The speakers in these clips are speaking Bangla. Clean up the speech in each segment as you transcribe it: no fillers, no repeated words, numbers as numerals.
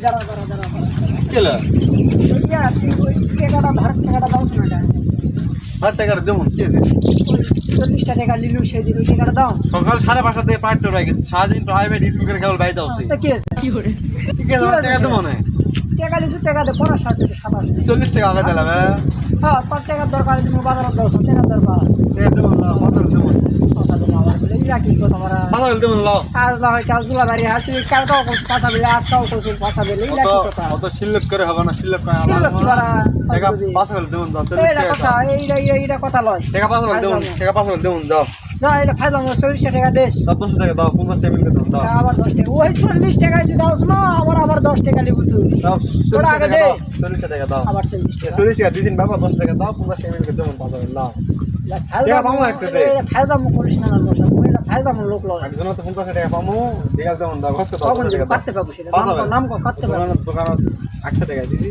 দাঁড়া দাঁড়া দাঁড়া কেলা ইয়া তুই ওই টাকাটা ধার টাকাটা দাও না আর টাকাটা দেবো কি আছে 40 টাকা লিলু সেদিন ওই টাকাটা দাও সকাল 5:30 থেকে পাঁচটা রয়ে গেছে সারাদিন প্রাইভেট স্কুল করে কেবল বাইরে যাচ্ছি তো কি আছে কি করে ঠিক আছে আমার টাকা দেবো না টাকা লিছু টাকা দে পড়ার সাথে 27 40 টাকা আগে দিলাম হ্যাঁ 5 টাকার দরকার তুমি বাজারে দাও টাকা দরকার টাকা দেবো না কথা দেবো কথা দেবো আবার বলে ইয়া কি কথা বলা কথা দেবো না আর না হয় কাল দুলা বাড়ি হাত তুই কাল দাও কথা বলে আজকাও কোসুল কথা বলে ইয়া কি কথা অত শিল্লক করে হবে না শিল্লক করে কি লোক বাড়া টাকা পাঁচ হলে দেবো দাও 40 এইটা টাকা কথা এইটা কথা লয় টাকা পাঁচ হলে দেবো টাকা পাঁচ হলে দেবো যাও যা এটা ফাইলাম 40 টাকা দেশ 10 টাকা দাও 50 টাকা মিলবে দাও আবার 10 টাকা ওই 40 টাকা যদি দাও না আবার 10 টাকা লিবু তুই দাও ওরা 40 আগে টাকা দে। দাও 40 টাকা দাও আবার 40 টাকা 40 টাকা দিন বাবা 10 টাকা দাও 50 টাকা মিলবে দেবো পাঁচ হলে দাও টাকা পাবো একটা দে। ফায়দাম করিস না না মশা এটা ফায়দাম লোক লয় একজন তো 50 টাকা পাবো বিকাল দেবো দাও খরচ দাও কখন 50 টাকা দাও কাটতে পাবো সেটা নাম কো কাটতে পাবো দোকানত 8 টাকা দিছি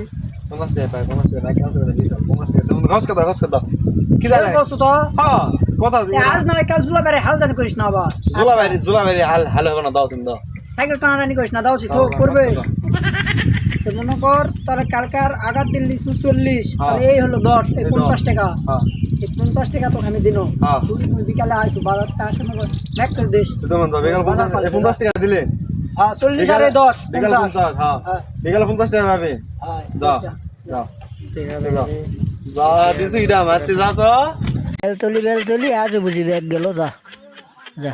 50 টাকা পাই 50 টাকা রাখি আসলে দিছি 50 টাকা দেবো খরচ দাও কি দাও বসু তো হ্যাঁ কথা আজ না কাল জুলা বেরে হাল জানি করিস না আবার জুলাবাড়ি হাল হবে না দাও তুমি দাও সাইকেল টানাটানি করিস না দাও তো করবে তো মনে কর তাহলে কালকার আগার দিন লিচু 40 তাহলে এই হলো 10 এই 50 টাকা হ্যাঁ এই 50 টাকা তো আমি দিনো হ্যাঁ। তুই বিকালে আইসু বাজারটা আসে না ব্যাক করে দিস দেবো দাও বিকাল 50 টাকা দিলে হ্যাঁ 40 আর 10 বিকাল 50 হ্যাঁ হ্যাঁ। বিকাল 50 টাকা পাবে হ্যাঁ দাও দাও যা দিছো ইডা মারতে যা তো বেলতলি আজও বুঝি ব্যাগ গেল যা যা